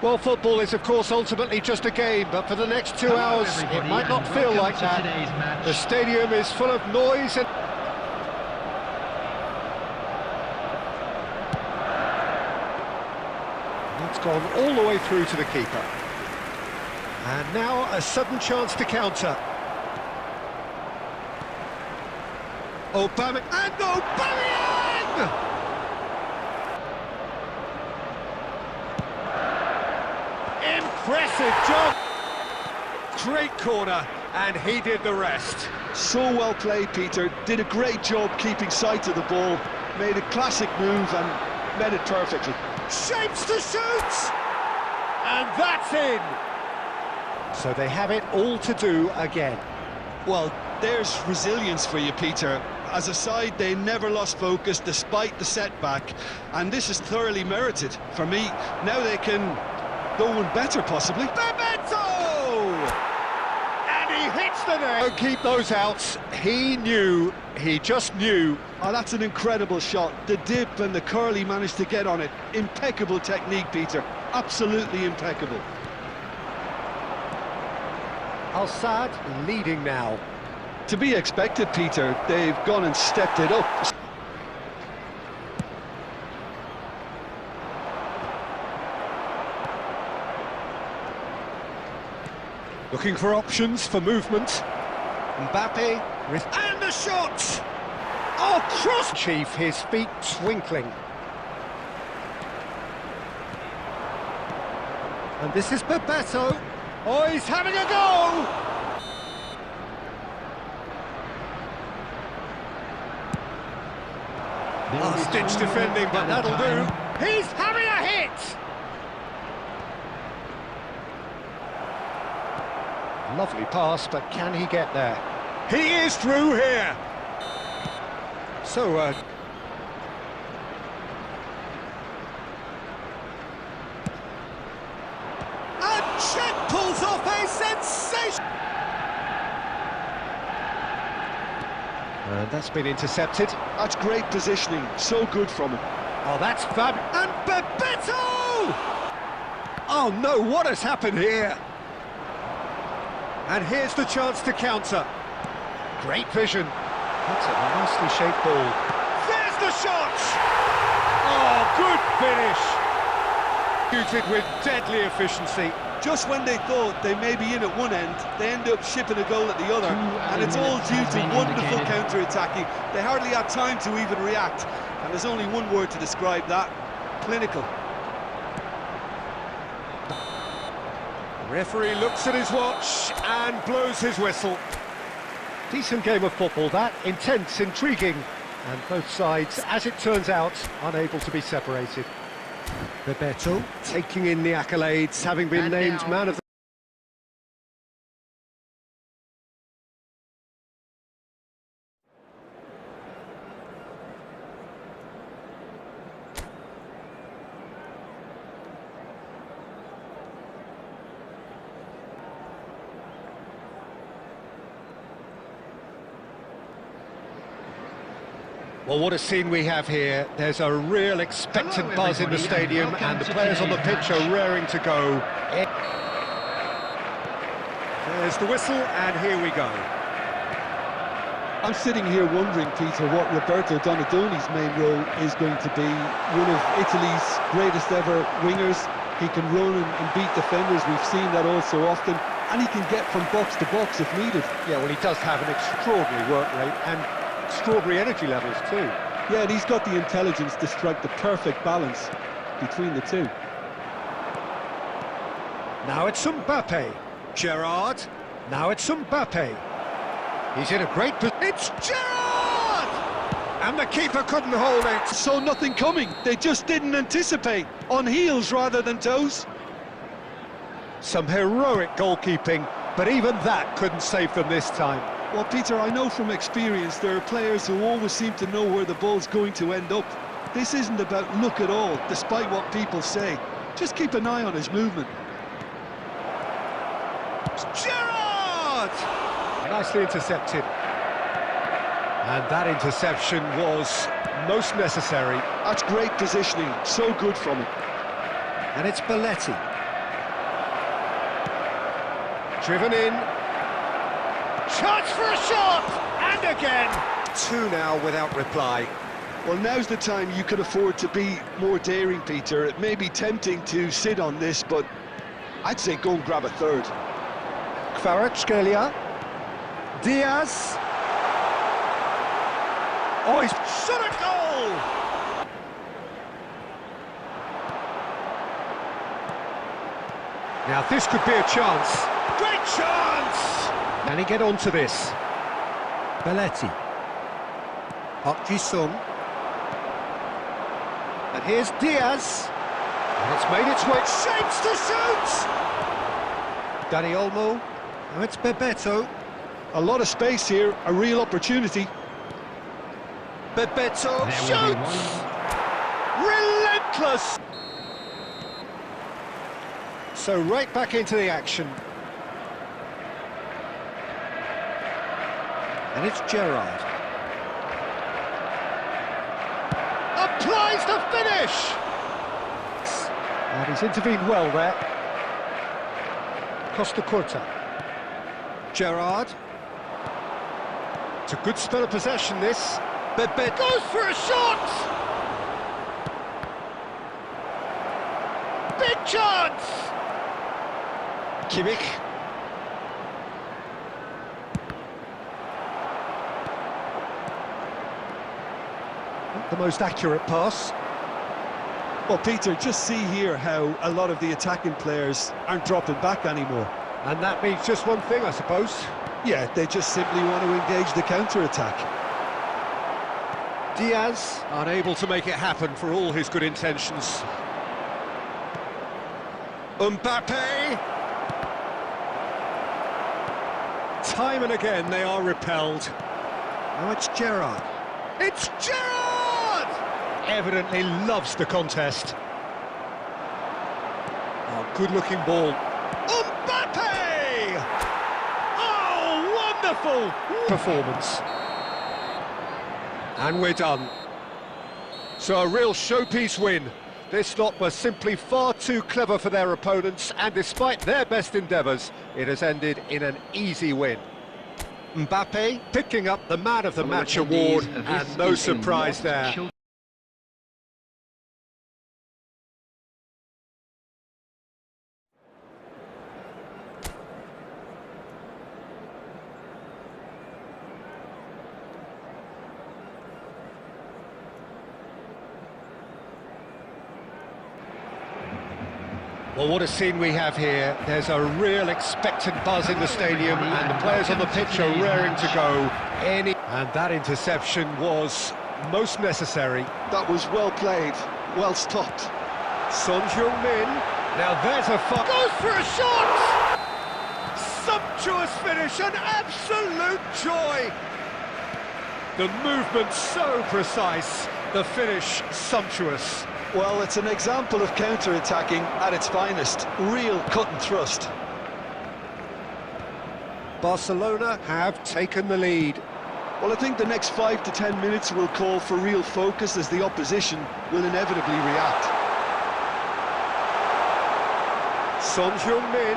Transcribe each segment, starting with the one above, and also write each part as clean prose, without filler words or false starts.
Well, football is, of course, ultimately just a game, but for the next 2 hours, it might not feel like that. The stadium is full of noise and... It's gone all the way through to the keeper. And now a sudden chance to counter. Aubameyang, and Aubameyang! Impressive job! Great corner, and he did the rest. So well played, Peter. Did a great job keeping sight of the ball. Made a classic move and met it perfectly. Shapes to shoot! And that's in! So they have it all to do again. Well, there's resilience for you, Peter. As a side, they never lost focus despite the setback, and this is thoroughly merited. For me, now they can go one better, possibly. Bebeto! And he hits the net! Don't keep those out. He just knew. Oh, that's an incredible shot. The dip and the curl he managed to get on it. Impeccable technique, Peter. Absolutely impeccable. Al-Sadd leading now. To be expected, Peter. They've gone and stepped it up. Looking for options for movement. Mbappe and the shot! Oh, cross! Chief, his feet twinkling. And this is Bebeto. Oh, he's having a go! Oh, stitch defending, but that'll do. He's having a hit! Lovely pass, but can he get there? He is through here! So, and Czech pulls off a sensation! And that's been intercepted. That's great positioning, so good from him. Oh, that's fab. And Bebeto! Oh no, what has happened here? And here's the chance to counter. Great vision. That's a nicely shaped ball. There's the shot! Oh, good finish! Executed with deadly efficiency. Just when they thought they may be in at one end, they end up shipping a goal at the other, and it's all due to wonderful counter-attacking. They hardly had time to even react, and there's only one word to describe that: clinical. The referee looks at his watch and blows his whistle. Decent game of football, that. Intense, intriguing, and both sides, as it turns out, unable to be separated. Bebeto taking in the accolades, having been named man of the... Well, what a scene we have here. There's a real expectant buzz in the stadium, and the players on the pitch are raring to go. There's the whistle, and here we go. I'm sitting here wondering, Peter, what Roberto Donadoni's main role is going to be. One of Italy's greatest ever wingers. He can run and beat defenders. We've seen that all so often. And he can get from box to box if needed. Yeah, well, he does have an extraordinary work rate and extraordinary energy levels too. Yeah, and he's got the intelligence to strike the perfect balance between the two. Now it's Mbappe. Gérard. Now it's Mbappe. He's in a great position. It's Gérard! And the keeper couldn't hold it. So nothing coming. They just didn't anticipate. On heels rather than toes. Some heroic goalkeeping, but even that couldn't save them this time. Well, Peter, I know from experience there are players who always seem to know where the ball's going to end up. This isn't about luck at all, despite what people say. Just keep an eye on his movement. Gérard! Nicely intercepted. And that interception was most necessary. That's great positioning, so good from him. And it's Belletti. Driven in. Chance for a shot! And again! 2 now without reply. Well, now's the time you could afford to be more daring, Peter. It may be tempting to sit on this, but I'd say go and grab a third. Kvaratskhelia. Diaz. Oh, he's shot a goal! Now this could be a chance. Great chance! Can he get onto this? Belletti. Park Ji-sung. And here's Diaz. And it's made its way. Shapes to shoot! Dani Olmo. Now it's Bebeto. A lot of space here, a real opportunity. Bebeto shoots! Relentless! So right back into the action. And it's Gérard. Applies the finish! And he's intervened well there. Costa Curta. Gérard. It's a good spell of possession, this. Bebeto goes for a shot! Big chance! Kimmich. Not the most accurate pass. Well, Peter, just see here how a lot of the attacking players aren't dropping back anymore. And that means just one thing, I suppose. Yeah, they just simply want to engage the counter-attack. Diaz, unable to make it happen for all his good intentions. Mbappe! Time and again they are repelled. Now it's Gérard. It's Gérard! Evidently loves the contest. Oh, good-looking ball. Mbappe! Oh, wonderful performance. And we're done. So a real showpiece win. This lot was simply far too clever for their opponents, and despite their best endeavours, it has ended in an easy win. Mbappe picking up the Man of the Match award, and no surprise there. Well, what a scene we have here. There's a real expectant buzz in the stadium, and the players on the pitch are raring to go. And that interception was most necessary. That was well played, well stopped. Son Heung-min. Now there's a goes for a shot! Sumptuous finish, an absolute joy! The movement so precise, the finish sumptuous. Well, it's an example of counter-attacking at its finest. Real cut and thrust. Barcelona have taken the lead. Well, I think the next 5 to 10 minutes will call for real focus as the opposition will inevitably react. Son Heung-min.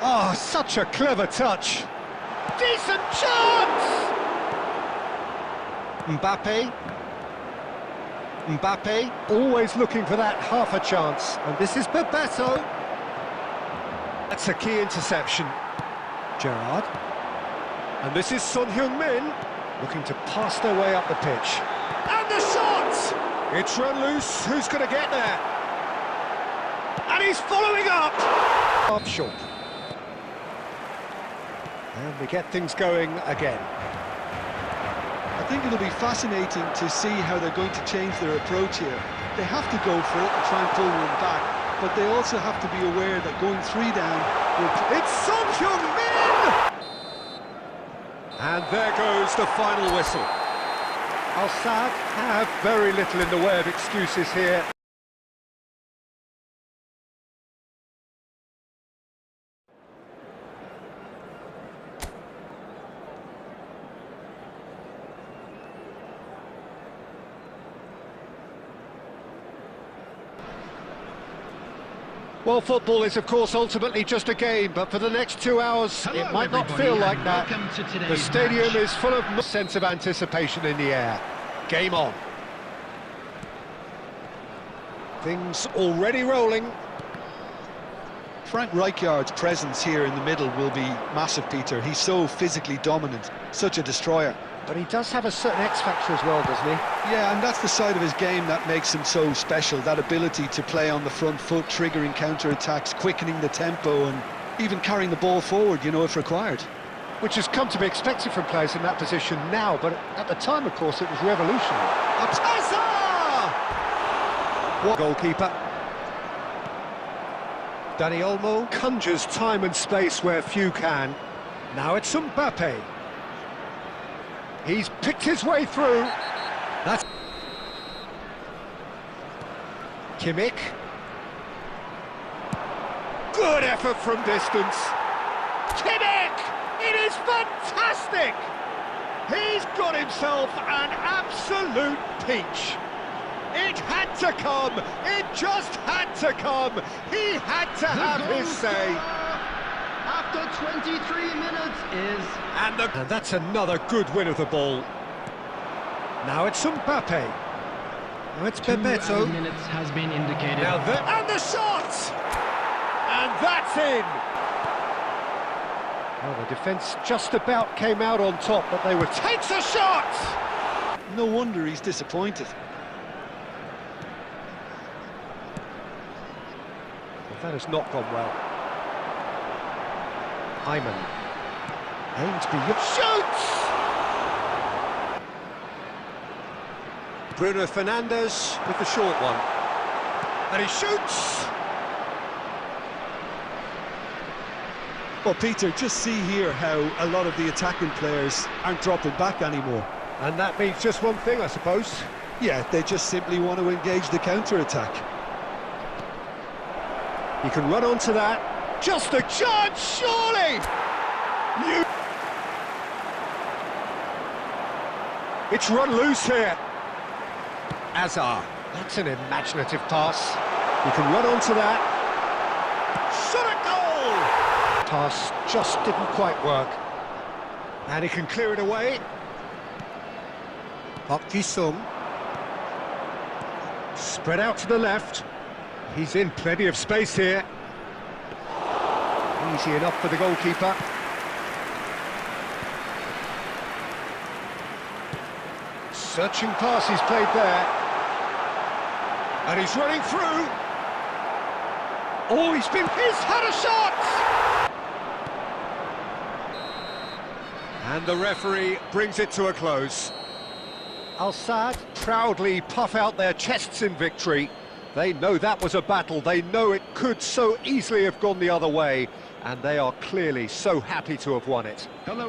Ah, such a clever touch. Decent chance! Mbappe. Mbappe, always looking for that half a chance. And this is Bebeto. That's a key interception. Gérard. And this is Son Heung-min, looking to pass their way up the pitch. And the shot! It's run loose. Who's going to get there? And he's following up! Half short. And we get things going again. I think it'll be fascinating to see how they're going to change their approach here. They have to go for it and try and pull one back, but they also have to be aware that going 3 down will... It's Son Heung-min! And there goes the final whistle. Al-Sadd have very little in the way of excuses here. Well, football is, of course, ultimately just a game, but for the next 2 hours, it might not feel like that. The stadium is full of a sense of anticipation in the air. Game on. Things already rolling. Frank Rijkaard's presence here in the middle will be massive, Peter. He's so physically dominant, such a destroyer. But he does have a certain X-factor as well, doesn't he? Yeah, and that's the side of his game that makes him so special, that ability to play on the front foot, triggering counter-attacks, quickening the tempo, and even carrying the ball forward, you know, if required. Which has come to be expected from players in that position now, but at the time, of course, it was revolutionary. What goalkeeper? Dani Olmo conjures time and space where few can. Now it's Mbappe. He's picked his way through. That's Kimmich. Good effort from distance. Kimmich! It is fantastic! He's got himself an absolute peach. It had to come. It just had to come. He had to have his say. After 23 minutes is... And that's another good win of the ball. Now it's Mbappe. Now it's Bebeto. 2 minutes has been indicated. Now and the shot! And that's in! Well, the defence just about came out on top, but they were... Takes a shot! No wonder he's disappointed. Well, that has not gone well. Hyman. Aimed beyond. Shoots! Bruno Fernandes with the short one. And he shoots! Well, Peter, just see here how a lot of the attacking players aren't dropping back anymore. And that means just one thing, I suppose. Yeah, they just simply want to engage the counter-attack. You can run onto that. Just a chance, surely! It's run loose here. Azar. That's an imaginative pass. You can run onto that. Shot a goal! Pass just didn't quite work. And he can clear it away. Park Ji-sung. Spread out to the left. He's in plenty of space here. Easy enough for the goalkeeper. Searching pass he's played there. And he's running through. Oh, he's had a shot! And the referee brings it to a close. Al Sadd proudly puff out their chests in victory. They know that was a battle. They know it could so easily have gone the other way. And they are clearly so happy to have won it. Hello.